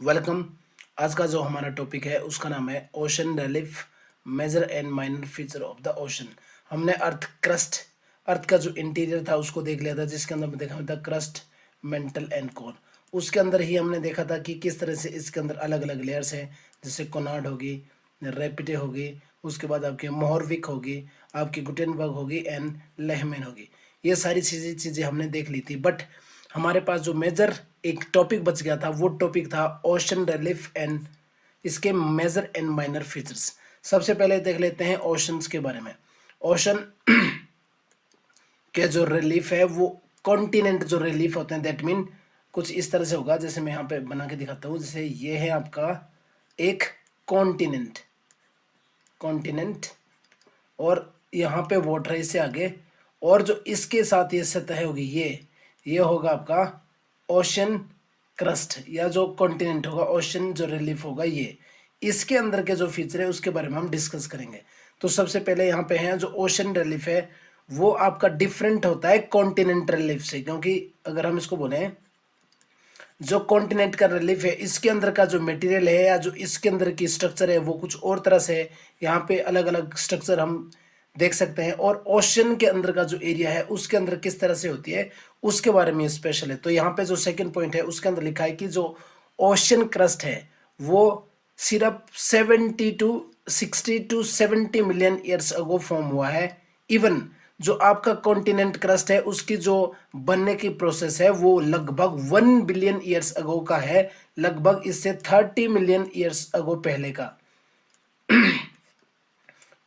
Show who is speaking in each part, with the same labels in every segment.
Speaker 1: Welcome. आज का जो हमारा टॉपिक है उसका नाम है ocean relief, major and minor feature of the ocean. हमने अर्थ का जो इंटीरियर था उसको देख लिया था, जिसके अंदर देखा था क्रस्ट, मेंटल एंड कोर। उसके अंदर ही हमने देखा था कि किस तरह से इसके अंदर अलग अलग लेयर्स हैं, जैसे कोनार्ड होगी, रेपिटे होगी, उसके बाद आपकी मोहरविक होगी, आपकी गुटेनबर्ग होगी एंड लेहमैन होगी। ये सारी चीज़ें हमने देख ली थी, बट हमारे पास जो मेजर एक टॉपिक बच गया था वो टॉपिक था ओशन रिलीफ एंड इसके मेजर एंड माइनर फीचर्स। सबसे पहले देख लेते हैं ओशंस के बारे में। ओशन के जो रिलीफ है वो कॉन्टिनेंट जो रिलीफ होते हैं, दैट मीन कुछ इस तरह से होगा, जैसे मैं यहाँ पे बना के दिखाता हूँ। जैसे ये है आपका एक कॉन्टिनेंट कॉन्टिनेंट और यहाँ पे वाटर है इससे आगे, और जो इसके साथ ये सतह होगी ये होगा आपका ओशन क्रस्ट, या जो कॉन्टिनेंट होगा, ओशन जो रिलीफ होगा, ये इसके अंदर के जो फीचर है उसके बारे में हम डिस्कस करेंगे। तो सबसे पहले यहाँ पे है जो ओशन रिलीफ है वो आपका डिफरेंट होता है कॉन्टिनेंट रिलीफ से, क्योंकि अगर हम इसको बोले जो कॉन्टिनेंट का रिलीफ है इसके अंदर का जो मटेरियल है या जो इसके अंदर की स्ट्रक्चर है वो कुछ और तरह से है। यहाँ पे अलग अलग स्ट्रक्चर हम देख सकते हैं, और ओशन के अंदर का जो एरिया है उसके अंदर किस तरह से होती है उसके बारे में स्पेशल है। तो यहाँ पे जो सेकंड पॉइंट है उसके अंदर लिखा है कि जो ओशन क्रस्ट है वो सिर्फ 60 to 70 million years ago form हुआ है। इवन जो आपका कॉन्टिनेंट क्रस्ट है उसकी जो बनने की प्रोसेस है वो लगभग 1 बिलियन ईयर्स अगो का है, लगभग इससे 30 मिलियन ईयर्स अगो पहले का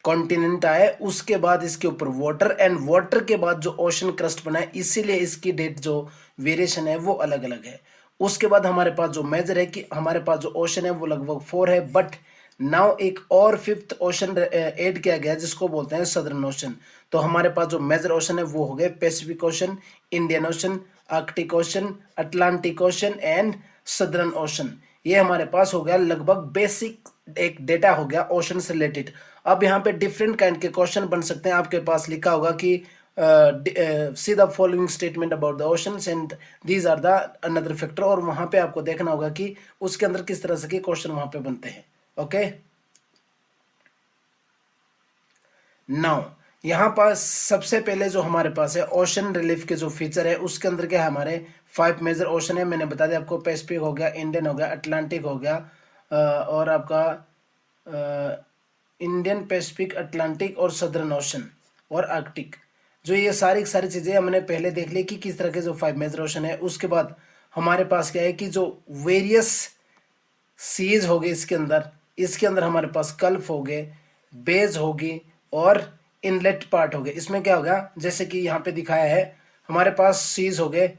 Speaker 1: कॉन्टिनेंट आए। उसके बाद इसके ऊपर वाटर, एंड वाटर के बाद जो ओशन क्रस्ट बना है, इसीलिए इसकी डेट जो वेरिएशन है वो अलग अलग है। उसके बाद हमारे पास जो मेजर है कि हमारे पास जो ओशन है वो लगभग 4 है, बट नाउ एक और फिफ्थ ओशन ऐड किया गया जिसको बोलते हैं सदर्न ओशन। तो हमारे पास जो मेजर ओशन है वो हो गए Pacific ocean, Indian ocean, Arctic ocean, Atlantic ocean and southern ocean. ये हमारे पास हो गया लगभग बेसिक एक डेटा हो गया ओशन से रिलेटेड। अब यहाँ पे डिफरेंट काइंड के क्वेश्चन बन सकते हैं। आपके पास लिखा होगा कि see the following statement about the oceans and these are the another factor, और वहां पे आपको देखना होगा कि उसके अंदर किस तरह से के क्वेश्चन वहां पे बनते हैं। ओके, नाउ यहाँ पास सबसे पहले जो हमारे पास है ओशन रिलीफ के जो फीचर है उसके अंदर क्या है, हमारे 5 मेजर ओशन है। मैंने बता दिया आपको, पैसिफिक हो गया, इंडियन हो गया, अटलांटिक हो गया, और आपका इंडियन, पैसिफिक, अटलांटिक और सदर्न ओशन और आर्कटिक। जो ये सारी सारी चीज़ें हमने पहले देख ली कि किस तरह के जो 5 मेजर ओशन है। उसके बाद हमारे पास क्या है कि जो वेरियस सीज हो गए इसके अंदर हमारे पास कल्फ हो गए, बेज होगी और इनलेट पार्ट हो गए। इसमें क्या होगा, जैसे कि यहाँ पे दिखाया है, हमारे पास सीज हो गए,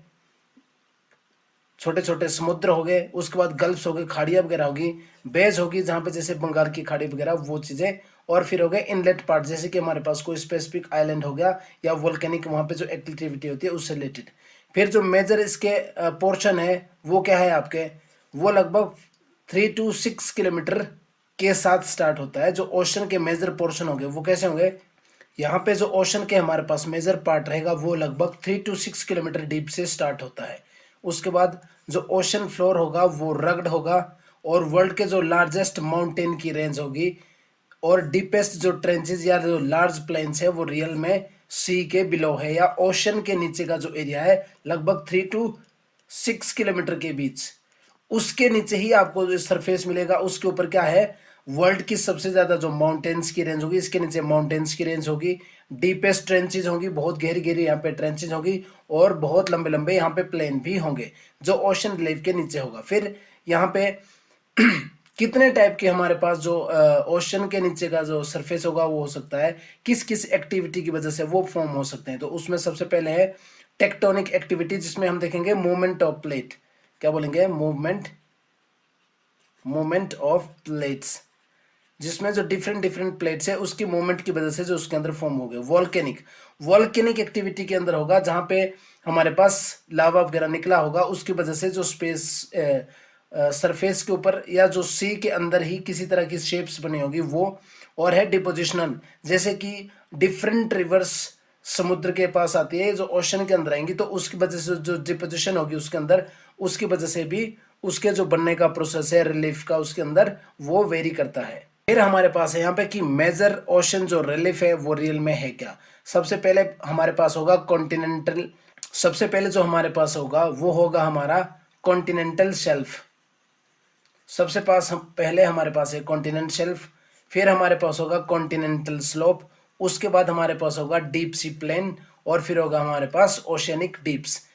Speaker 1: छोटे छोटे समुद्र हो गए, उसके बाद गल्फ्स हो गए, खाड़ियाँ वगैरह होगी, बेज होगी जहाँ पे जैसे बंगाल की खाड़ी वगैरह वो चीज़ें, और फिर हो गए इनलेट पार्ट, जैसे कि हमारे पास कोई स्पेसिफिक आइलैंड हो गया या वोल्केनिक वहाँ पे जो एक्टिविटी होती है उससे रिलेटेड। फिर जो मेजर इसके पोर्शन है वो क्या है आपके, वो लगभग 3 to 6 किलोमीटर के साथ स्टार्ट होता है। जो ओशन के मेजर पोर्शन होंगे वो कैसे होंगे, यहाँ पे जो ओशन के हमारे पास मेजर पार्ट रहेगा वो लगभग 3 to 6 किलोमीटर डीप से स्टार्ट होता है। उसके बाद जो ओशन फ्लोर होगा वो रग्ड होगा, और वर्ल्ड के जो लार्जेस्ट माउंटेन की रेंज होगी, और डीपेस्ट जो ट्रेंचेस या जो लार्ज प्लेन्स है वो रियल में सी के बिलो है या ओशन के नीचे का जो एरिया है लगभग 3 to 6 किलोमीटर के बीच, उसके नीचे ही आपको जो सरफेस मिलेगा। उसके ऊपर क्या है, वर्ल्ड की सबसे ज्यादा जो माउंटेन्स की रेंज होगी, इसके नीचे माउंटेन्स की रेंज होगी, डीपेस्ट ट्रेंचेज होंगी, बहुत गहरी गहरी यहाँ पे ट्रेंचेज होगी, और बहुत लंबे लंबे यहाँ पे प्लेन भी होंगे जो ओशन रिलीफ के नीचे होगा। फिर यहाँ पे कितने टाइप के हमारे पास जो ओशन के नीचे का जो सरफेस होगा वो हो सकता है, किस किस एक्टिविटी की वजह से वो फॉर्म हो सकते हैं। तो उसमें सबसे पहले है टेक्टोनिक एक्टिविटी, जिसमें हम देखेंगे मूवमेंट ऑफ प्लेट, क्या बोलेंगे, मूवमेंट ऑफ प्लेट्स, जिसमें जो डिफरेंट डिफरेंट प्लेट्स है उसकी मूवमेंट की वजह से जो उसके अंदर फॉर्म हो गए। वॉल्केनिक एक्टिविटी के अंदर होगा जहां पे हमारे पास लावा वगैरह निकला होगा, उसकी वजह से जो स्पेस सरफेस के ऊपर या जो सी के अंदर ही किसी तरह की शेप्स बनी होगी वो। और है डिपोजिशनल, जैसे कि डिफरेंट रिवर्स समुद्र के पास आती है जो ओशन के अंदर आएंगी, तो उसकी वजह से जो डिपोजिशन होगी उसके अंदर, उसकी वजह से भी उसके जो बनने का प्रोसेस है रिलीफ का उसके अंदर वो वेरी करता है। फिर हमारे पास है यहाँ पे कि मेजर ओशन जो रिलीफ है वो रियल में है क्या। सबसे पहले हमारे पास होगा कॉन्टिनेंटल, सबसे पहले जो हमारे पास होगा वो होगा हमारा कॉन्टिनेंटल शेल्फ। सबसे पास हम पहले हमारे पास है कॉन्टिनेंट शेल्फ, फिर हमारे पास होगा कॉन्टिनेंटल स्लोप, उसके बाद हमारे पास होगा डीप सी प्लेन, और फिर होगा हमारे पास ओशियनिक डीप्स।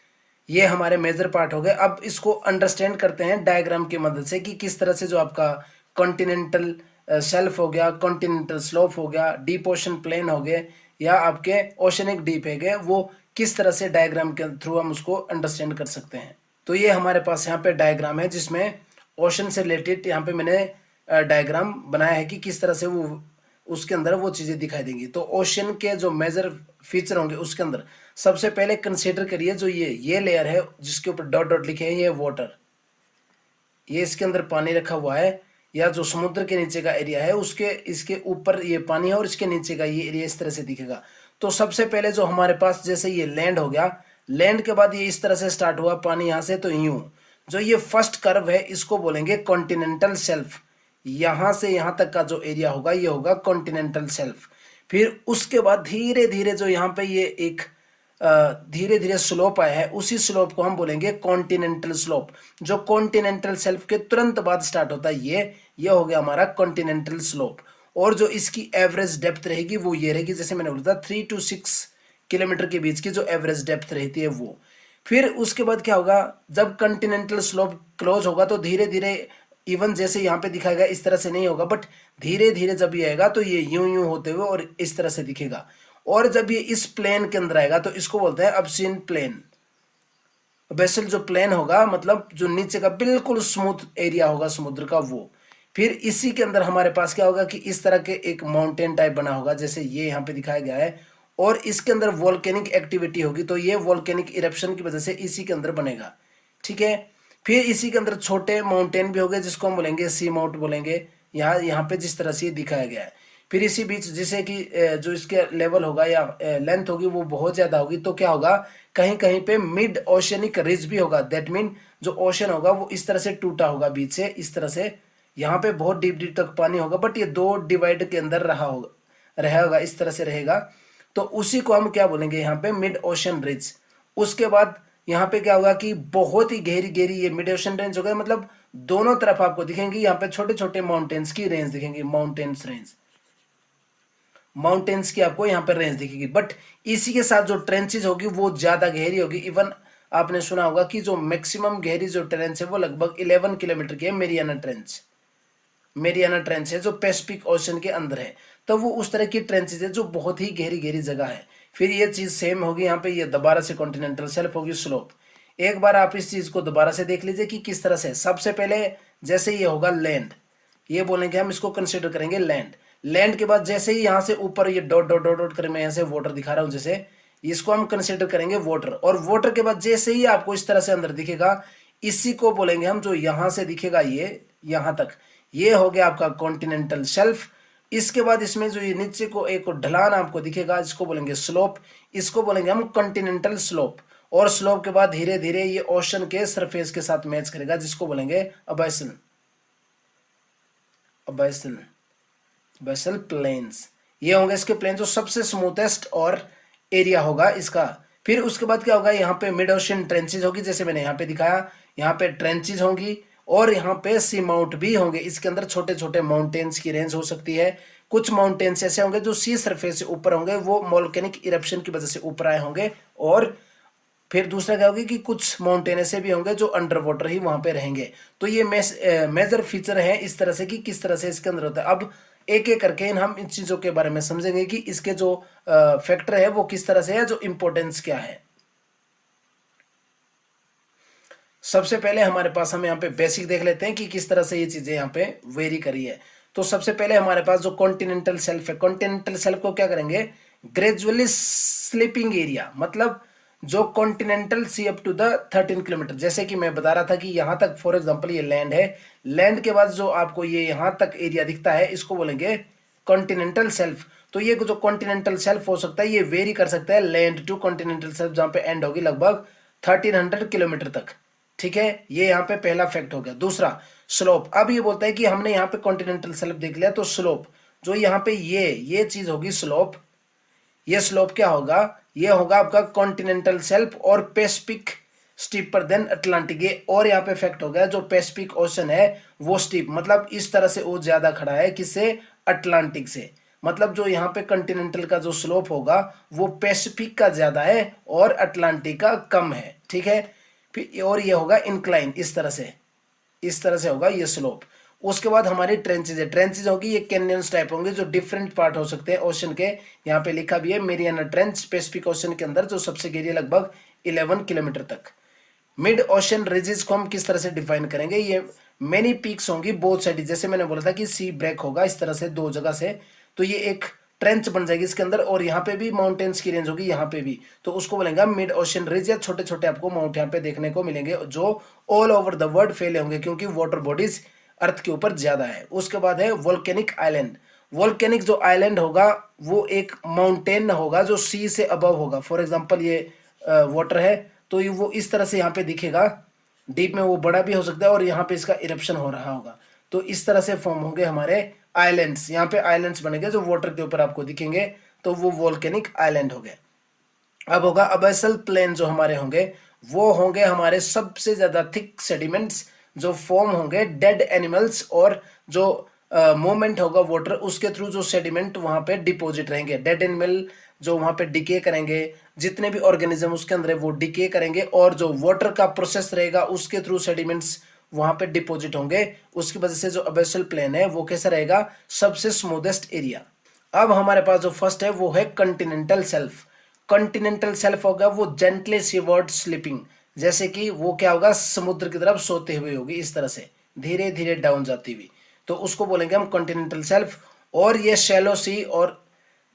Speaker 1: ये हमारे मेजर पार्ट हो गए। अब इसको अंडरस्टैंड करते हैं डायग्राम की मदद से कि किस तरह से जो आपका कॉन्टिनेंटल शेल्फ हो गया, कॉन्टिनेंटल स्लोप हो गया, डीप ओशन प्लेन हो गए, या आपके ओशियनिक डीप है गए, वो किस तरह से डायग्राम के थ्रू हम उसको अंडरस्टैंड कर सकते हैं। तो ये हमारे पास यहाँ पे डायग्राम है जिसमें ओशन से रिलेटेड यहाँ पे मैंने डायग्राम बनाया है कि किस तरह से वो उसके अंदर वो चीजें दिखाई देंगी। तो ओशन के जो मेजर फीचर होंगे उसके अंदर सबसे पहले कंसीडर करिए जो ये लेयर है जिसके ऊपर डॉट डॉट लिखे हैं, ये वाटर, ये इसके अंदर पानी रखा हुआ है, या जो समुद्र के नीचे का एरिया है उसके इसके ऊपर ये पानी है और इसके नीचे का ये एरिया इस तरह से दिखेगा। तो सबसे पहले जो हमारे पास जैसे ये लैंड हो गया, लैंड के बाद ये इस तरह से स्टार्ट हुआ पानी यहाँ से, तो यूं जो ये फर्स्ट कर्व है इसको बोलेंगे कॉन्टिनेंटल शेल्फ। यहां से यहां तक का जो एरिया होगा ये होगा कॉन्टिनेंटल शेल्फ। फिर उसके बाद धीरे धीरे जो यहाँ पे ये एक धीरे धीरे स्लोप आया है, उसी स्लोप को हम बोलेंगे कॉन्टिनेंटल स्लोप। जो कॉन्टिनेंटल शेल्फ के तुरंत बाद स्टार्ट होता है ये हो गया हमारा कॉन्टिनेंटल स्लोप। और जो इसकी एवरेज डेप्थ रहेगी वो ये रहेगी, जैसे मैंने बोला था 3 to 6 किलोमीटर के बीच की जो एवरेज डेप्थ रहती है वो। फिर उसके बाद क्या होगा, जब कॉन्टिनेंटल स्लोप क्लोज होगा तो धीरे धीरे इवन जैसे यहाँ पे दिखाया गया इस तरह से नहीं होगा, बट धीरे धीरे जब ये आएगा तो ये यूं यूं होते हुए और इस तरह से दिखेगा। और जब ये इस प्लेन के अंदर आएगा तो इसको बोलते हैं अबसीन प्लेन। बेसल जो प्लेन होगा मतलब जो नीचे का बिल्कुल स्मूथ एरिया होगा समुद्र का वो। फिर इसी के अंदर हमारे पास क्या होगा कि इस तरह के एक माउंटेन टाइप बना होगा जैसे ये यहाँ पे दिखाया गया है, और इसके अंदर वोल्केनिक एक्टिविटी होगी, तो ये वोल्केनिक इरप्शन की वजह से इसी के अंदर बनेगा। ठीक है। फिर इसी के अंदर छोटे माउंटेन भी हो गए जिसको हम बोलेंगे सी माउंट बोलेंगे, यहाँ पे जिस तरह से ये दिखाया गया है। फिर इसी बीच जिसे कि जो इसके लेवल होगा या लेंथ होगी वो बहुत ज्यादा होगी, तो क्या होगा कहीं कहीं पे मिड ओशियनिक रिज भी होगा। दैट मीन जो ओशन होगा वो इस तरह से टूटा होगा बीच से, इस तरह से यहाँ पे बहुत डीप डीप तक पानी होगा, बट ये दो डिवाइड के अंदर रहेगा इस तरह से रहेगा। तो उसी को हम क्या बोलेंगे यहाँ पे मिड ओशन रिज। उसके बाद यहाँ पे क्या होगा कि बहुत ही गहरी गहरी ये मिड ओशन रेंज हो गया, मतलब दोनों तरफ आपको दिखेंगी यहाँ पे छोटे छोटे माउंटेन्स की रेंज दिखेंगी, माउंटेन्स की आपको यहाँ पे रेंज दिखेगी। बट इसी के साथ जो ट्रेंचेज होगी वो ज्यादा गहरी होगी। इवन आपने सुना होगा कि जो मैक्सिमम गहरी जो ट्रेंच है वो लगभग 11 किलोमीटर की है, मेरियाना ट्रेंच है जो पैसिफिक ओशन के अंदर है। तो वो उस तरह की ट्रेंचेज है जो बहुत ही गहरी गहरी जगह है। फिर ये चीज सेम होगी यहाँ पे, ये दोबारा से कॉन्टिनेंटल शेल्फ होगी स्लोप। एक बार आप इस चीज को दोबारा से देख लीजिए कि किस तरह से। सबसे पहले जैसे ये होगा लैंड, ये बोलेंगे हम इसको कंसिडर करेंगे लैंड। लैंड के बाद जैसे ही यहाँ से ऊपर ये डॉट डॉट डॉट डॉट कर मैं यहाँ से वाटर दिखा रहा हूँ जैसे, इसको हम कंसिडर करेंगे वाटर। और वाटर के बाद जैसे ही आपको इस तरह से अंदर दिखेगा, इसी को बोलेंगे हम जो यहाँ से दिखेगा ये यहाँ तक, ये हो गया आपका कॉन्टिनेंटल शेल्फ। इसके बाद इसमें जो ये नीचे को एक ढलान आपको दिखेगा इसको बोलेंगे स्लोप, इसको बोलेंगे हम कॉन्टिनेंटल स्लोप। और स्लोप के बाद धीरे धीरे ये ओशन के सरफेस के साथ मैच करेगा जिसको बोलेंगे अबैसल प्लेन्स। ये होंगे इसके प्लेन जो सबसे स्मूथेस्ट और एरिया होगा इसका। फिर उसके बाद क्या होगा, यहाँ पे मिड ओशन ट्रेंचेज होगी जैसे मैंने यहाँ पे दिखाया, यहाँ पे ट्रेंचेज होंगी और यहाँ पे सी माउंट भी होंगे। इसके अंदर छोटे छोटे माउंटेन्स की रेंज हो सकती है। कुछ माउंटेन्स ऐसे होंगे जो सी सरफेस से ऊपर होंगे, वो वोल्केनिक इरप्शन की वजह से ऊपर आए होंगे। और फिर दूसरा क्या होगा कि कुछ माउंटेन ऐसे भी होंगे जो अंडर वाटर ही वहां पे रहेंगे। तो ये मेजर फीचर है इस तरह से कि किस तरह से इसके अंदर होता है। अब एक एक करके हम इन चीजों के बारे में समझेंगे कि इसके जो फैक्टर है वो किस तरह से है, जो इंपॉर्टेंस क्या है। सबसे पहले हमारे पास हम यहाँ पे बेसिक देख लेते हैं कि किस तरह से ये चीजें यहाँ पे वेरी करी है। तो सबसे पहले हमारे पास जो कॉन्टिनेंटल शेल्फ है, कॉन्टिनेंटल शेल्फ को क्या करेंगे, ग्रेजुअली स्लिपिंग एरिया, मतलब जो continental sea up to the 13 kilometre. जैसे कि मैं बता रहा था कि यहां तक फॉर एग्जांपल ये लैंड है, लैंड के बाद जो आपको ये यहां तक एरिया दिखता है इसको बोलेंगे कॉन्टिनेंटल शेल्फ। तो ये जो कॉन्टिनेंटल शेल्फ हो सकता है ये वेरी कर सकता है लैंड टू कॉन्टिनेंटल शेल्फ, जहां पे एंड होगी लगभग 1300 किलोमीटर तक। ठीक है, ये यहाँ पे पहला फैक्ट हो गया। दूसरा स्लोप, अब ये बोलता है कि हमने यहाँ पे कॉन्टिनेंटल शेल्फ देख लिया, तो स्लोप जो यहाँ पे ये चीज होगी स्लोप, ये स्लोप क्या होगा, ये होगा आपका कॉन्टिनेंटल शेल्फ और पैसिफिक स्टीपर देन अटलांटिक। ये और यहाँ पे फैक्ट हो गया, जो पैसिफिक ओशन है वो स्टीप, मतलब इस तरह से वो ज्यादा खड़ा है किससे, अटलांटिक से। मतलब जो यहाँ पे कॉन्टिनेंटल का जो स्लोप होगा वो पैसिफिक का ज्यादा है और अटलांटिक का कम है, ठीक है। फिर और ये होगा इंक्लाइन, इस तरह से होगा ये स्लोप। उसके बाद हमारी ट्रेंचेज है, ट्रेंचेज होगी ये कैनियंस टाइप होंगे जो डिफरेंट पार्ट हो सकते हैं ओशन के। यहाँ पे लिखा भी है मेरियाना ट्रेंच पैसिफिक ओशन के अंदर जो सबसे गहरी लगभग 11 किलोमीटर तक। मिड ओशन रिजेस को हम किस तरह से डिफाइन करेंगे, ये मेनी पीक्स होंगी बोथ साइड, जैसे मैंने बोला था कि सी ब्रेक होगा इस तरह से दो जगह से, तो ये एक ट्रेंच बन जाएगी इसके अंदर, और यहाँ पे भी माउंटेन्स की रेंज होगी यहाँ पे भी, तो उसको बोलेंगे मिड ओशन रिज, या छोटे छोटे आपको माउंट यहाँ पे देखने को मिलेंगे जो ऑल ओवर द वर्ल्ड फैले होंगे क्योंकि वाटर बॉडीज अर्थ के ऊपर ज्यादा है। उसके बाद है वोल्केनिक आइलैंड, वोल्केनिक जो आइलैंड होगा वो एक माउंटेन होगा जो सी से अबव होगा। फॉर एग्जांपल ये वाटर है तो वो इस तरह से यहाँ पे दिखेगा, डीप में वो बड़ा भी हो सकता है और यहाँ पे इसका इरप्शन हो रहा होगा, तो इस तरह से फॉर्म होंगे हमारे आइलैंड्स। यहाँ पे आइलैंड्स बनेंगे जो वाटर के ऊपर आपको दिखेंगे, तो वो वोल्केनिक आइलैंड हो गए। अब होगा अबैसल प्लेन, जो हमारे होंगे वो होंगे हमारे सबसे ज्यादा थिक सेडिमेंट्स जो फॉर्म होंगे डेड एनिमल्स, और जो मूवमेंट होगा वाटर उसके थ्रू जो सेडिमेंट वहां पे डिपॉजिट रहेंगे, डेड एनिमल जो वहां पे डिके करेंगे, जितने भी ऑर्गेनिज्म उसके अंदर है वो डिके करेंगे, और जो वाटर का प्रोसेस रहेगा उसके थ्रू सेडिमेंट्स वहां पे डिपॉजिट होंगे। उसकी वजह से जो अबैसल प्लेन है वो कैसा रहेगा, सबसे स्मूदेस्ट एरिया। अब हमारे पास जो फर्स्ट है वो है कॉन्टिनेंटल शेल्फ। कॉन्टिनेंटल शेल्फ होगा वो जेंटली सीवर्ड स्लिपिंग, जैसे कि वो क्या होगा, समुद्र की तरफ सोते हुए होगी इस तरह से धीरे धीरे डाउन जाती हुई, तो उसको बोलेंगे हम कॉन्टिनेंटल शेल्फ। और ये शैलो सी और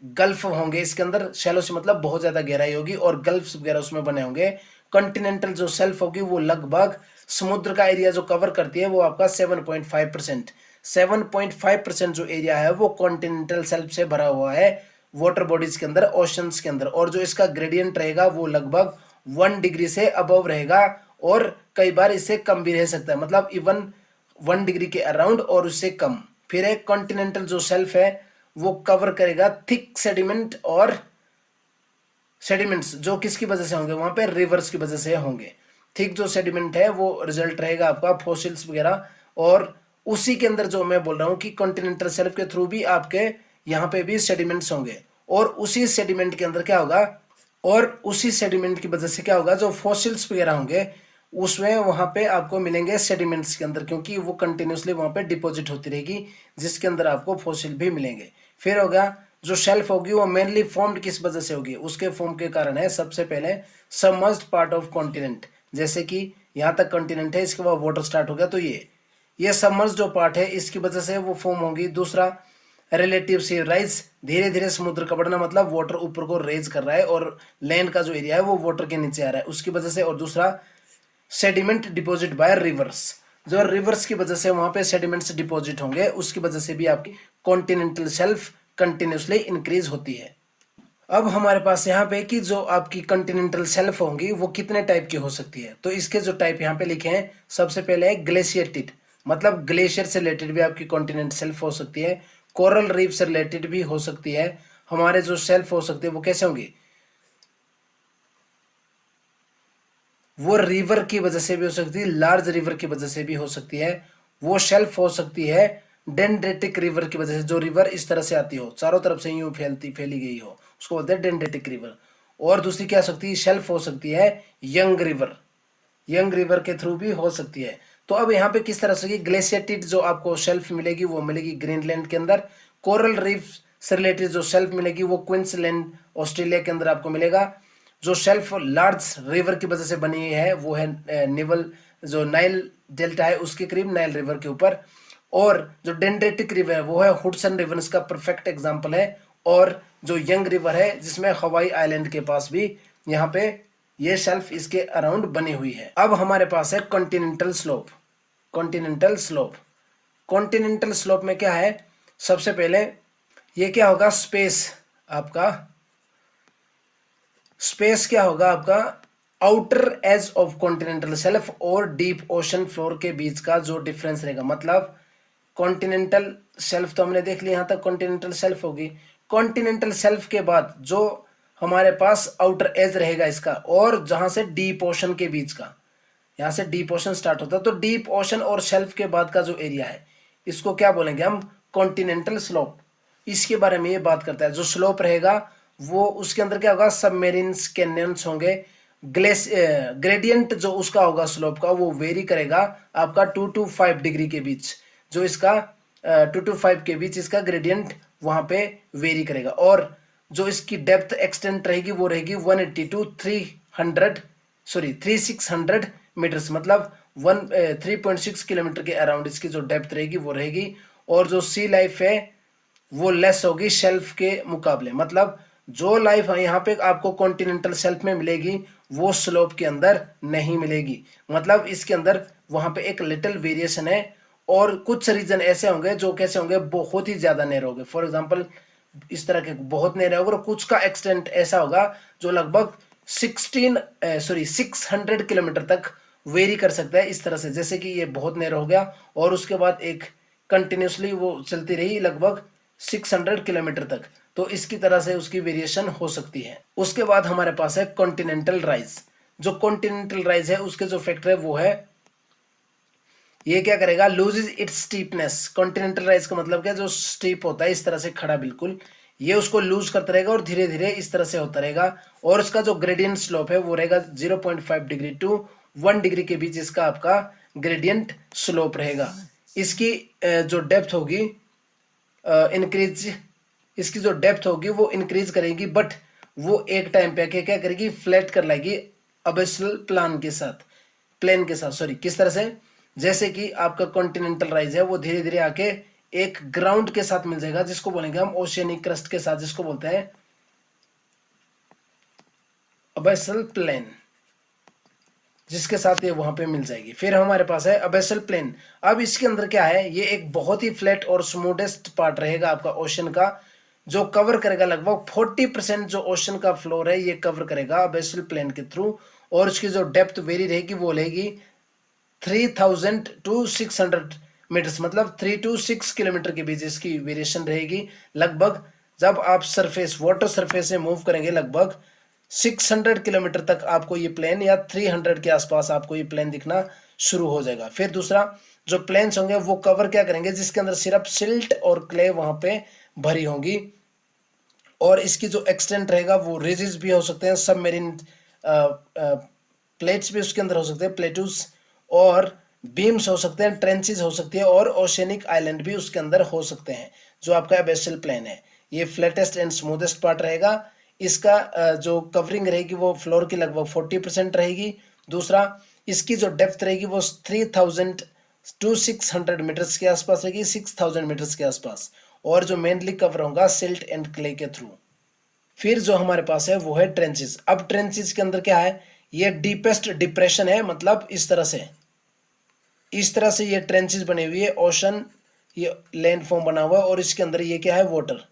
Speaker 1: गल्फ होंगे इसके अंदर, शैलो सी मतलब बहुत ज्यादा गहराई होगी और गल्फ वगैरह उसमें बने होंगे। कॉन्टिनेंटल जो शेल्फ होगी वो लगभग समुद्र का एरिया जो कवर करती है वो आपका 7.5%, 7.5% जो एरिया है वो कॉन्टिनेंटल शेल्फ से भरा हुआ है वाटर बॉडीज के अंदर, ओशंस के अंदर। और जो इसका ग्रेडियंट रहेगा वो लगभग 1 डिग्री से अबव रहेगा, और कई बार इससे कम भी रह सकता है, मतलब इवन 1 डिग्री के अराउंड और उससे कम। फिर एक कॉन्टिनेंटल जो शेल्फ है वो कवर करेगा थिक सेडिमेंट, और सेडिमेंट्स जो किसकी वजह से होंगे, वहां पे रिवर्स की वजह से होंगे। थिक जो सेडिमेंट है वो रिजल्ट रहेगा आपका फॉसिल्स वगैरह, और उसी के अंदर जो मैं बोल रहा हूँ कि कॉन्टिनेंटल शेल्फ के थ्रू भी आपके यहाँ पे भी सेडिमेंट्स होंगे, और उसी सेडिमेंट के अंदर क्या होगा, और उसी सेडिमेंट की वजह से क्या होगा, जो फॉसिल्स वगैरह होंगे उसमें वहां पे आपको मिलेंगे सेडिमेंट्स के अंदर, क्योंकि वो कंटिन्यूसली वहां पे डिपॉजिट होती रहेगी जिसके अंदर आपको फॉसिल भी मिलेंगे। फिर होगा जो शेल्फ होगी वो मेनली फॉर्म्ड किस वजह से होगी, उसके फॉर्म के कारण है सबसे पहले सबमर्ज्ड पार्ट ऑफ कॉन्टिनेंट, जैसे कि यहाँ तक कॉन्टिनेंट है इसके बाद वाटर स्टार्ट हो गया, तो ये सबमर्ज्ड जो पार्ट है इसकी वजह से वो फॉर्म होगी। दूसरा रिलेटिव सी राइज, धीरे धीरे समुद्र का बढ़ना, मतलब वाटर ऊपर को रेज कर रहा है और लैंड का जो एरिया है वो वाटर के नीचे आ रहा है उसकी वजह से। और दूसरा सेडिमेंट डिपॉजिट बाय रिवर्स, जो रिवर्स की वजह से वहां पे सेडिमेंट्स डिपॉजिट होंगे उसकी वजह से भी आपकी कॉन्टिनेंटल शेल्फ कंटिन्यूसली इंक्रीज होती है। अब हमारे पास यहाँ पे कि जो आपकी कॉन्टिनेंटल शेल्फ होंगी वो कितने टाइप की हो सकती है, तो इसके जो टाइप यहाँ पे लिखे हैं, सबसे पहले है ग्लेशिएटेड, मतलब ग्लेशियर से रिलेटेड भी आपकी कॉन्टिनेंट शेल्फ हो सकती है। कोरल रीफ से रिलेटेड भी हो सकती है। हमारे जो शेल्फ हो सकते हैं वो कैसे होंगे, वो रिवर की वजह से भी हो सकती है, लार्ज रिवर की वजह से भी हो सकती है। वो शेल्फ हो सकती है डेंड्रेटिक रिवर की वजह से, जो रिवर इस तरह से आती हो चारों तरफ से यूं फैली गई हो उसको बोलते हैं डेंड्रेटिक रिवर। और दूसरी क्या सकती है, शेल्फ हो सकती है यंग रिवर, यंग रिवर के थ्रू भी हो सकती है। तो अब यहाँ पे किस तरह से ग्लेशिएटेड जो आपको शेल्फ मिलेगी वो मिलेगी ग्रीनलैंड के अंदर। कोरल रीफ से रिलेटेड जो शेल्फ मिलेगी वो क्वींसलैंड ऑस्ट्रेलिया के अंदर आपको मिलेगा। जो शेल्फ लार्ज रिवर की वजह से बनी हुई है वो है निवल, जो नाइल डेल्टा है उसके करीब नाइल रिवर के ऊपर। और जो डेंड्रेटिक रिवर है वो है हुडसन रिवर, इसका परफेक्ट एग्जांपल है। और जो यंग रिवर है जिसमें हवाई आइलैंड के पास भी यहाँ पे ये शेल्फ इसके अराउंड बनी हुई है। अब हमारे पास है continental slope. Continental slope, continental slope में क्या है, सबसे पहले ये क्या होगा, स्पेस आपका, स्पेस क्या होगा आपका outer as of continental shelf और डीप ओशन फ्लोर के बीच का जो डिफरेंस रहेगा, मतलब कॉन्टिनेंटल शेल्फ तो हमने देख लिया, यहाँ तक कॉन्टिनेंटल शेल्फ होगी। कॉन्टिनेंटल शेल्फ के बाद जो हमारे पास आउटर एज रहेगा इसका, और जहां से डीप ओशन के बीच का, यहाँ से डीप ओशन स्टार्ट होता है, तो डीप ओशन और शेल्फ के बाद का जो एरिया है इसको क्या बोलेंगे हम, कॉन्टिनेंटल स्लोप। इसके बारे में ये बात करता है। जो स्लोप रहेगा वो उसके अंदर क्या होगा, सबमेरिन्स, कैन्यंस होंगे, ग्रेडियंट जो उसका होगा स्लोप का वो वेरी करेगा आपका 2 to 5 डिग्री के बीच। जो इसका 2 to 5 के बीच इसका ग्रेडियंट वहां पे वेरी करेगा। और जो इसकी डेप्थ एक्सटेंट रहेगी वो रहेगी 180 to 3600 मीटर्स, मतलब 3.6 किलोमीटर के अराउंड इसकी जो डेप्थ रहेगी वो रहेगी। और जो सी लाइफ है वो लेस होगी शेल्फ के मुकाबले, मतलब जो लाइफ यहाँ पे आपको कॉन्टिनेंटल शेल्फ में मिलेगी वो स्लोप के अंदर नहीं मिलेगी, मतलब इसके अंदर वहां पे एक लिटिल वेरिएशन है। और कुछ रीजन ऐसे होंगे जो कैसे होंगे, बहुत ही ज्यादा नैरो होंगे। फॉर एग्जांपल इस तरह के बहुत नैरो होगा, और कुछ का एक्सटेंट ऐसा होगा जो लगभग 600 किलोमीटर तक वेरी कर सकता है इस तरह से। जैसे कि ये बहुत नैरो हो गया और उसके बाद एक कंटिन्यूसली वो चलती रही लगभग 600 किलोमीटर तक, तो इसकी तरह से उसकी वेरिएशन हो सकती है। उसके बाद हमारे पास है कॉन्टिनेंटल राइज। जो कॉन्टिनेंटल राइज है उसके जो फैक्टर है वो है, ये क्या करेगा, loses it's steepness. Continental rise का मतलब क्या, जो स्टीप होता है इस तरह से खड़ा बिल्कुल, ये उसको लूज करता रहेगा और धीरे धीरे इस तरह से होता रहेगा। और उसका जो ग्रेडियंट स्लोप है वो रहेगा 0.5 डिग्री टू 1 डिग्री के बीच इसका आपका ग्रेडियंट स्लोप रहेगा। इसकी जो डेप्थ होगी इंक्रीज, इसकी जो डेप्थ होगी वो इंक्रीज करेगी, बट वो एक टाइम पे आके क्या करेगी, फ्लैट कर लाएगी अबेसल प्लान के साथ, प्लेन के साथ, सॉरी। किस तरह से, जैसे कि आपका कॉन्टिनेंटल राइज है वो धीरे धीरे आके एक ग्राउंड के साथ मिल जाएगा, जिसको बोलेंगे हम ओशियनिक क्रस्ट के साथ, जिसको बोलते हैं अबेसल प्लेन, जिसके साथ ये वहां पे मिल जाएगी। फिर हमारे पास है अबेसल प्लेन। अब इसके अंदर क्या है, ये एक बहुत ही फ्लैट और स्मूथेस्ट पार्ट रहेगा आपका ओशन का, जो कवर करेगा लगभग 40% जो ओशन का फ्लोर है ये कवर करेगा अबेसल प्लेन के थ्रू। और उसकी जो डेप्थ वेरी रहेगी वो रहेगी 3000 to 600 मीटर्स, मतलब 3 to 6 किलोमीटर के बीच इसकी वेरिएशन रहेगी। लगभग जब आप सरफेस, वाटर सरफेस से मूव करेंगे लगभग 600 किलोमीटर तक आपको ये प्लेन, या 300 के आसपास आपको ये प्लेन दिखना शुरू हो जाएगा। फिर दूसरा, जो प्लेन्स होंगे वो कवर क्या करेंगे, जिसके अंदर सिर्फ सिल्ट और क्ले वहां पे भरी होंगी। और इसकी जो एक्सटेंट रहेगा वो रिजिज भी हो सकते हैं, सबमेरिन प्लेट्स भी उसके अंदर हो सकते हैं, प्लेटूस, और बीम्स हो सकते हैं, ट्रेंचेस हो सकती है, और ओशनिक आइलैंड भी उसके अंदर हो सकते हैं। जो आपका बेसल प्लेन है ये फ्लैटेस्ट एंड स्मूथेस्ट पार्ट रहेगा। इसका जो कवरिंग रहेगी वो फ्लोर की लगभग 40% रहेगी। दूसरा, इसकी जो डेप्थ रहेगी वो 3000 to 600 मीटर्स के आसपास रहेगी, 6000 मीटर्स के आसपास। और जो मेनली कवर होगा सिल्ट एंड क्ले के थ्रू। फिर जो हमारे पास है वो है ट्रेंचेस। अब ट्रेंचेस के अंदर क्या है, ये डीपेस्ट डिप्रेशन है, मतलब इस तरह से ये ट्रेंचेस बनी हुई है, ओशन ये लैंड फॉर्म बना हुआ है, और इसके अंदर ये क्या है, वाटर।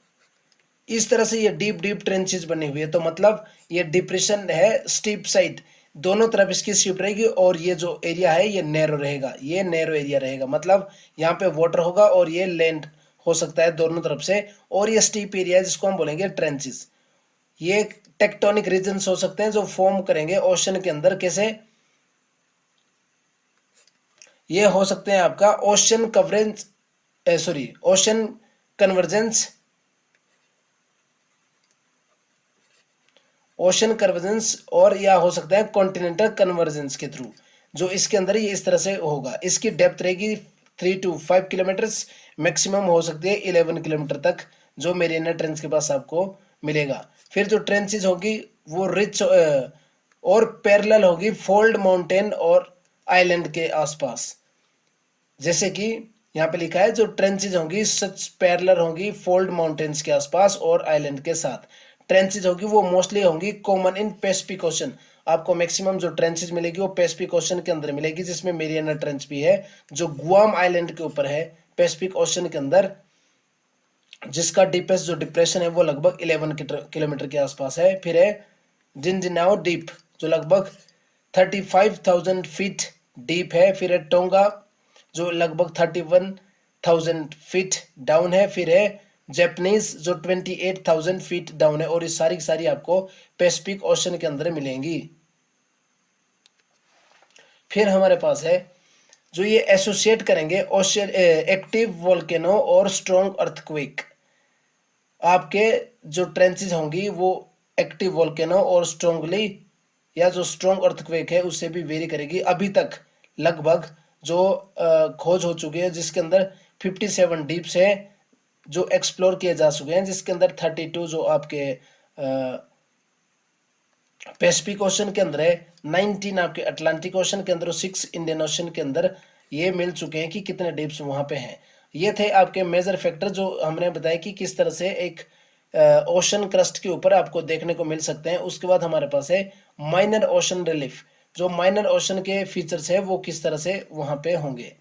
Speaker 1: इस तरह से ये डीप डीप ट्रेंचेस बनी हुई है, तो मतलब ये डिप्रेशन है, स्टीप साइड दोनों तरफ इसकी स्टीप रहेगी। और ये जो एरिया है ये नैरो रहेगा, ये नैरो एरिया रहेगा, मतलब यहाँ पे वाटर होगा और ये लैंड हो सकता है दोनों तरफ से। और ये स्टीप एरिया है जिसको हम बोलेंगे ट्रेंचेस। ये टेक्टोनिक रीजन्स हो सकते हैं जो फॉर्म करेंगे ओशन के अंदर। कैसे, ये हो सकते हैं आपका ocean coverage, sorry ocean convergence, ocean convergence, और या हो सकता है कॉन्टिनेंटल कन्वर्जेंस के थ्रू, जो इसके अंदर ये इस तरह से होगा। इसकी डेप्थ रहेगी 3 to 5 किलोमीटर्स, मैक्सिमम हो सकती है 11 किलोमीटर तक, जो मेरिना ट्रेंच के पास आपको मिलेगा। फिर जो ट्रेंचेस होगी वो रिच और पैरेलल होगी फोल्ड माउंटेन और आइलैंड के आसपास। जैसे कि यहाँ पे लिखा है, जो ट्रेंचेज होंगी सच पैरेलल होंगी फोल्ड माउंटेन्स के आसपास और आइलैंड के साथ। ट्रेंचेज होगी वो मोस्टली होंगी कॉमन इन पैसिफिक ओशन। आपको मैक्सिमम जो ट्रेंचेज मिलेगी वो पैसिफिक ओशन के अंदर मिलेगी, जिसमें मेरियाना ट्रेंच भी है, जो गुआम आइलैंड के ऊपर है पैसिफिक ओशन के अंदर, जिसका डीपेस्ट जो डिप्रेशन है वो लगभग 11 किलोमीटर के आसपास है। फिर है जिनजिनाओ डीप, जो लगभग 35,000 फीट डीप है। फिर है टोंगा जो लगभग 31,000 फीट डाउन है। फिर है जापानीज जो 28,000 फीट डाउन है। और ये सारी की सारी आपको पैसिफिक ओशन के अंदर मिलेंगी। फिर हमारे पास है जो ये एसोसिएट करेंगे ओशन एक्टिव वोल्केनो और स्ट्रॉन्ग अर्थक्वेक। आपके जो ट्रेंचेज होंगी वो एक्टिव वोल्केनो और स्ट्रॉन्गली या जो स्ट्रॉन्ग अर्थक्वेक है उससे भी वेरी करेगी। अभी तक लगभग जो खोज हो चुकी है जिसके अंदर 57 डीप्स है जो एक्सप्लोर किए जा चुके हैं, जिसके अंदर 32 जो आपके पैसिफिक ओशन के अंदर है, 19 आपके अटलांटिक ओशन के अंदर और 6 इंडियन ओशन के अंदर ये मिल चुके हैं कि कितने डीप्स वहां पे हैं। ये थे आपके मेजर फैक्टर जो हमने बताया कि किस तरह से एक ओशन क्रस्ट के ऊपर आपको देखने को मिल सकते हैं। उसके बाद हमारे पास है माइनर ओशन रिलीफ। जो माइनर ओशन के फीचर्स है वो किस तरह से वहां पे होंगे।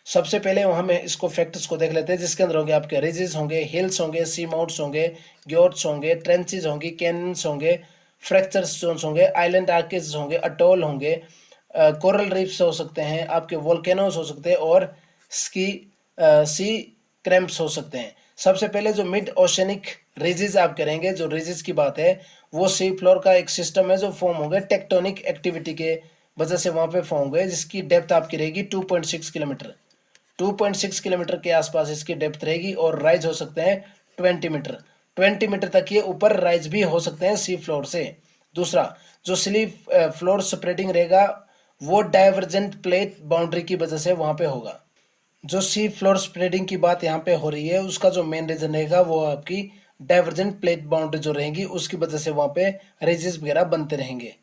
Speaker 1: सबसे पहले वहां में इसको फैक्टर्स को देख लेते हैं जिसके अंदर होंगे आपके रिजेस होंगे, हिल्स होंगे, सी माउंट्स होंगे, ग्योर्ट्स होंगे, ट्रेंचेस होंगी, कैनन्स होंगे, फ्रैक्चर स्टोन्स होंगे, आइलैंड आर्केज होंगे, अटोल होंगे, कोरल रीफ्स हो सकते हैं, आपके वोल्केनोस हो सकते हैं और सी क्रैम्प्स हो सकते हैं। सबसे पहले जो मिड ओशनिक रिजेस आप करेंगे, जो रिजेस की बात है वो सी फ्लोर का एक सिस्टम है जो फॉर्म होंगे टेक्टोनिक एक्टिविटी के वजह से वहां पे फॉर्म हुए, जिसकी डेप्थ आपकी रहेगी 2.6 किलोमीटर। 2.6 किलोमीटर के आसपास इसकी डेप्थ रहेगी और राइज हो सकते हैं 20 मीटर। 20 मीटर तक ये ऊपर राइज भी हो सकते हैं सी फ्लोर से। दूसरा जो सी फ्लोर स्प्रेडिंग रहेगा वो डाइवर्जेंट प्लेट बाउंड्री की वजह से वहां पे होगा। जो सी फ्लोर स्प्रेडिंग की बात यहाँ पे हो रही है उसका जो मेन रीजन रहेगा वो आपकी डाइवर्जेंट प्लेट बाउंड्री जो रहेगी उसकी वजह से वहां पे रेजिस वगैरह बनते रहेंगे।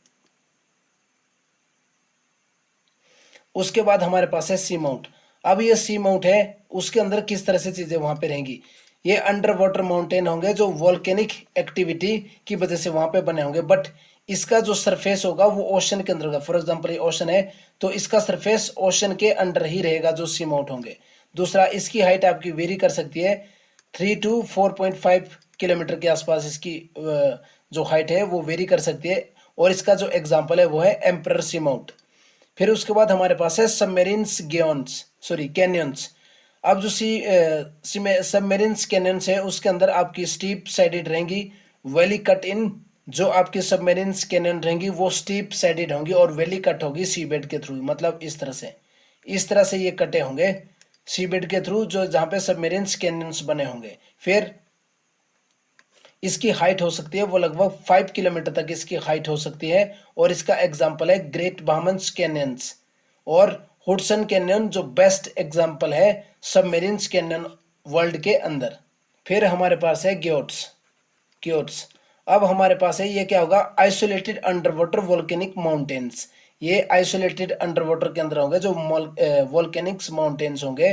Speaker 1: उसके बाद हमारे पास है सी माउंट। अब ये सी माउंट है उसके अंदर किस तरह से चीजें वहां पे रहेंगी। ये अंडर वाटर माउंटेन होंगे जो वोल्केनिक एक्टिविटी की वजह से वहां पे बने होंगे, बट इसका जो सरफेस होगा वो ओशन के अंदर होगा। फॉर एग्जांपल ये ओशन है तो इसका सरफेस ओशन के अंडर ही रहेगा जो सी माउंट होंगे। दूसरा इसकी हाइट आपकी वेरी कर सकती है 3 to 4.5 किलोमीटर के आसपास इसकी जो हाइट है वो वेरी कर सकती है। और इसका जो एग्जाम्पल है वो है एम्परर सी माउंट। फिर उसके बाद हमारे पास है सबमेरिन्स कैनियंस। अब जो सबमेरिन्स कैनियंस है उसके अंदर आपकी स्टीप साइडेड रहेंगी, वैली कट इन। जो आपकी सबमेरिन्स कैनियन रहेंगी वो स्टीप साइडेड होंगी और वैली कट होगी सीबेड के थ्रू। मतलब इस तरह से ये कटे होंगे सीबेड के थ्रू जो जहां पे सबमेरिन्स कैनियंस बने होंगे। फिर इसकी हाइट हो सकती है वो लगभग 5 किलोमीटर तक इसकी हाइट हो सकती है। और इसका एग्जाम्पल है ग्रेट बाहमन्स कैनियंस और हुडसन कैनियन जो बेस्ट एग्जाम्पल है सबमेरिन्स कैनियन वर्ल्ड के अंदर। फिर हमारे पास है ग्योट्स। अब हमारे पास है ये क्या होगा, isolated under water volcanic mountains. ये आइसोलेटेड अंडर वाटर के अंदर होंगे जो वोल्केनिक्स माउंटेन्स होंगे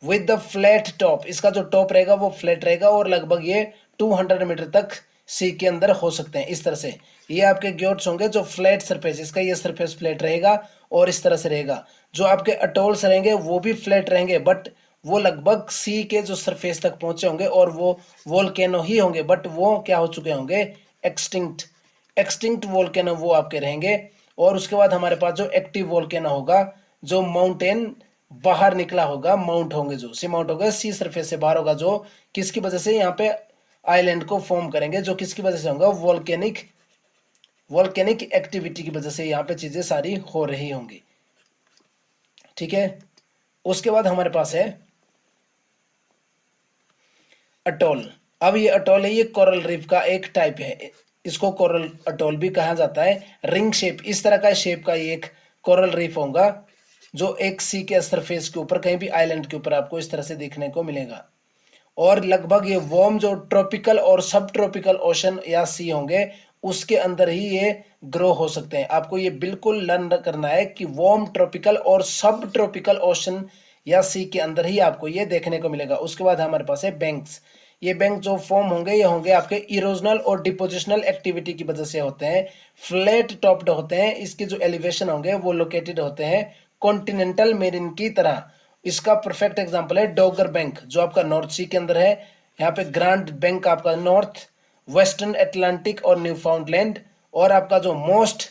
Speaker 1: विद द फ्लैट टॉप। इसका जो टॉप रहेगा वो फ्लैट रहेगा और लगभग ये 200 मीटर तक सी के अंदर हो सकते हैं। इस तरह से ये आपके ग्योट्स होंगे जो फ्लैट सरफेस, इसका ये सरफेस फ्लैट रहेगा और इस तरह से रहेगा। जो आपके अटोल्स रहेंगे वो भी फ्लैट रहेंगे बट वो लगभग सी के जो सरफेस तक पहुंचे होंगे और वो वोल्केनो ही होंगे बट वो क्या हो चुके होंगे, एक्सटिंक्ट वोल्केनो वो आपके रहेंगे। और उसके बाद हमारे पास जो एक्टिव वोल्केनो होगा जो माउंटेन बाहर निकला होगा, माउंट होंगे जो सी माउंट होगा सी सरफेस से बाहर होगा, जो किसकी वजह से यहाँ पे आइलैंड को फॉर्म करेंगे, जो किसकी वजह से होगा, वोल्केनिक एक्टिविटी की वजह से यहाँ पे चीजें सारी हो रही होंगी। ठीक है। उसके बाद हमारे पास है अटोल। अब ये अटोल है ये कोरल रीफ का एक टाइप है, इसको कोरल अटोल भी कहा जाता है। रिंग शेप इस तरह का शेप का ये एक कोरल रीफ होगा जो एक सी के सरफेस के ऊपर कहीं भी आइलैंड के ऊपर आपको इस तरह से देखने को मिलेगा। और लगभग ये वार्म जो ट्रॉपिकल और सब ट्रॉपिकल ओशन या सी होंगे उसके अंदर ही ये ग्रो हो सकते हैं। आपको ये बिल्कुल लर्न करना है कि वार्म ट्रॉपिकल और सब ट्रॉपिकल ओशन या सी के अंदर ही आपको ये देखने को मिलेगा। उसके बाद हमारे पास है बैंक्स। ये बैंक जो फॉर्म होंगे ये होंगे आपके इरोजनल और डिपोजिशनल एक्टिविटी की वजह से होते हैं, फ्लैट टॉप्ड होते हैं। इसके जो एलिवेशन होंगे वो लोकेटेड होते हैं कॉन्टिनेंटल मेरिन की तरह। इसका परफेक्ट एग्जांपल है डोगर बैंक जो आपका नॉर्थ सी के अंदर है। यहाँ पे ग्रांड बैंक आपका नॉर्थ वेस्टर्न अटलांटिक और न्यूफाउंडलैंड। और आपका जो मोस्ट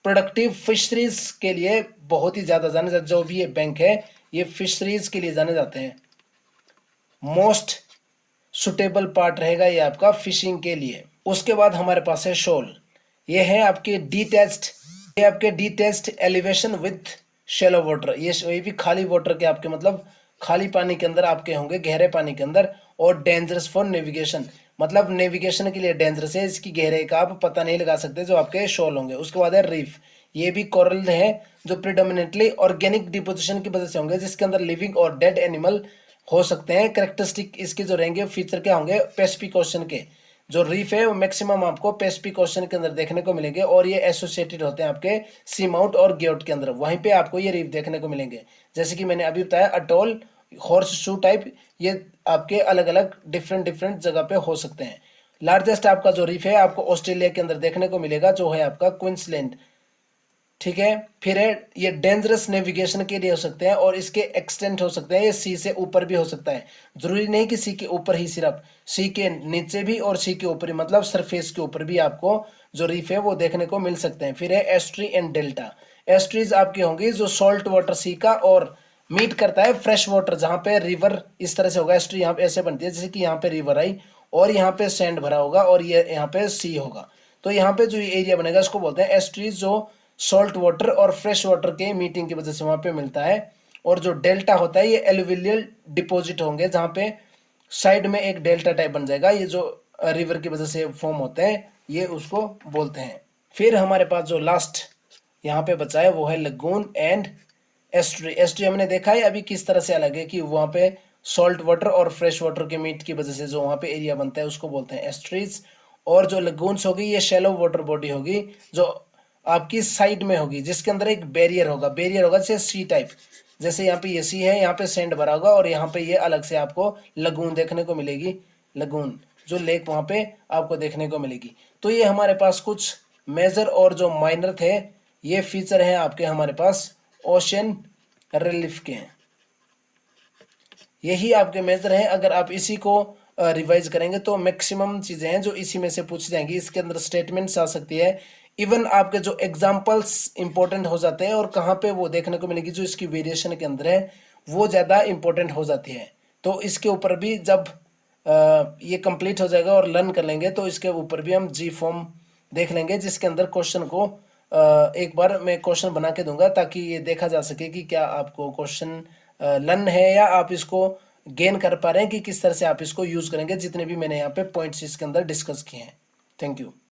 Speaker 1: प्रोडक्टिव फिशरीज के लिए बहुत ही ज्यादा जाने जाते, जो भी ये बैंक है ये फिशरीज के लिए जाने जाते हैं। मोस्ट सुटेबल पार्ट रहेगा ये आपका फिशिंग के लिए। उसके बाद हमारे पास है शोल, ये है आपके डिटैच्ड, ये आपके detached elevation with shallow water, ये भी खाली वाटर के आपके मतलब खाली पानी के अंदर आपके होंगे, गहरे पानी के अंदर। और डेंजरस फॉर नेविगेशन, मतलब नेविगेशन के लिए डेंजरस है, इसकी गहराई का आप पता नहीं लगा सकते जो आपके शोल होंगे। उसके बाद है रीफ, ये भी कोरल है जो प्रिडोमिनेटली ऑर्गेनिक डिपोजिशन की वजह से होंगे, जिसके अंदर लिविंग और डेड एनिमल हो सकते हैं। कैरेक्टरिस्टिक इसके जो रहेंगे फीचर क्या होंगे, पैसिफिक ओशन के जो रीफ है वो मैक्सिमम आपको पैसिफिक ओशन के अंदर देखने को मिलेंगे, और ये एसोसिएटेड होते हैं आपके सी माउंट और ग्योट के अंदर, वहीं पे आपको ये रीफ देखने को मिलेंगे। जैसे कि मैंने अभी बताया अटोल, हॉर्स शू टाइप, ये आपके अलग अलग डिफरेंट डिफरेंट जगह पे हो सकते हैं। लार्जेस्ट आपका जो रीफ है आपको ऑस्ट्रेलिया के अंदर देखने को मिलेगा, जो है आपका क्वींसलैंड। ठीक है, फिर है ये डेंजरस नेविगेशन के लिए हो सकते हैं, और इसके एक्सटेंट हो सकते हैं, ये सी से ऊपर भी हो सकता है। जरूरी नहीं कि सी के ऊपर ही, सिर्फ सी के नीचे भी और सी के ऊपर ही, मतलब सरफेस के ऊपर भी आपको जो रीफ है वो देखने को मिल सकते हैं। फिर है एस्ट्री एंड डेल्टा, एस्ट्रीज आपकी होंगी जो सॉल्ट वाटर सी का और मीट करता है फ्रेश वाटर, जहाँ पे रिवर इस तरह से होगा, एस्ट्री यहाँ पे ऐसे बनती है जैसे कि यहाँ पे रिवर आई और यहाँ पे सैंड भरा होगा और ये यहाँ पे सी होगा, तो यहाँ पे जो एरिया बनेगा इसको बोलते हैं एस्ट्रीज, जो सॉल्ट वाटर और फ्रेश वाटर के मीटिंग की वजह से वहां पे मिलता है। और जो डेल्टा होता है ये एलुवियल डिपॉजिट होंगे, जहां पे साइड में एक डेल्टा टाइप बन जाएगा, ये जो रिवर की वजह से फॉर्म होते हैं, ये उसको बोलते हैं। फिर हमारे पास जो लास्ट यहाँ पे बचा है वो है लगून एंड एस्ट्री। एस्ट्री हमने देखा है अभी किस तरह से अलग है, कि वहां पे सॉल्ट वाटर और फ्रेश वाटर के मीट की वजह से जो वहां पे एरिया बनता है उसको बोलते हैं एस्ट्रीज। और जो लगून्स होगी ये शैलो वाटर बॉडी होगी, जो आपकी साइड में होगी, जिसके अंदर एक बैरियर होगा, बैरियर होगा जैसे सी टाइप, जैसे यहाँ पे ये सी है, यहाँ पे सैंड भरा होगा और यहाँ पे ये अलग से आपको लगून देखने को मिलेगी, लगून जो लेक वहां पे आपको देखने को मिलेगी। तो ये हमारे पास कुछ मेजर और जो माइनर थे ये फीचर हैं आपके हमारे पास ओशन रिलीफ के हैं, यही आपके मेजर हैं। अगर आप इसी को रिवाइज करेंगे तो मैक्सिमम चीजें हैं जो इसी में से पूछी जाएंगी, इसके अंदर स्टेटमेंट्स आ सकती है, इवन आपके जो एग्जांपल्स इंपॉर्टेंट हो जाते हैं और कहाँ पे वो देखने को मिलेगी, जो इसकी वेरिएशन के अंदर है वो ज़्यादा इंपॉर्टेंट हो जाती है। तो इसके ऊपर भी जब ये कंप्लीट हो जाएगा और लर्न कर लेंगे तो इसके ऊपर भी हम जी फॉर्म देख लेंगे, जिसके अंदर क्वेश्चन को एक बार मैं क्वेश्चन बना के दूंगा ताकि ये देखा जा सके कि क्या आपको क्वेश्चन लर्न है या आप इसको गेन कर पा रहे हैं, कि किस तरह से आप इसको यूज करेंगे, जितने भी मैंने यहाँ पे पॉइंट्स इसके अंदर डिस्कस किए हैं। Thank you.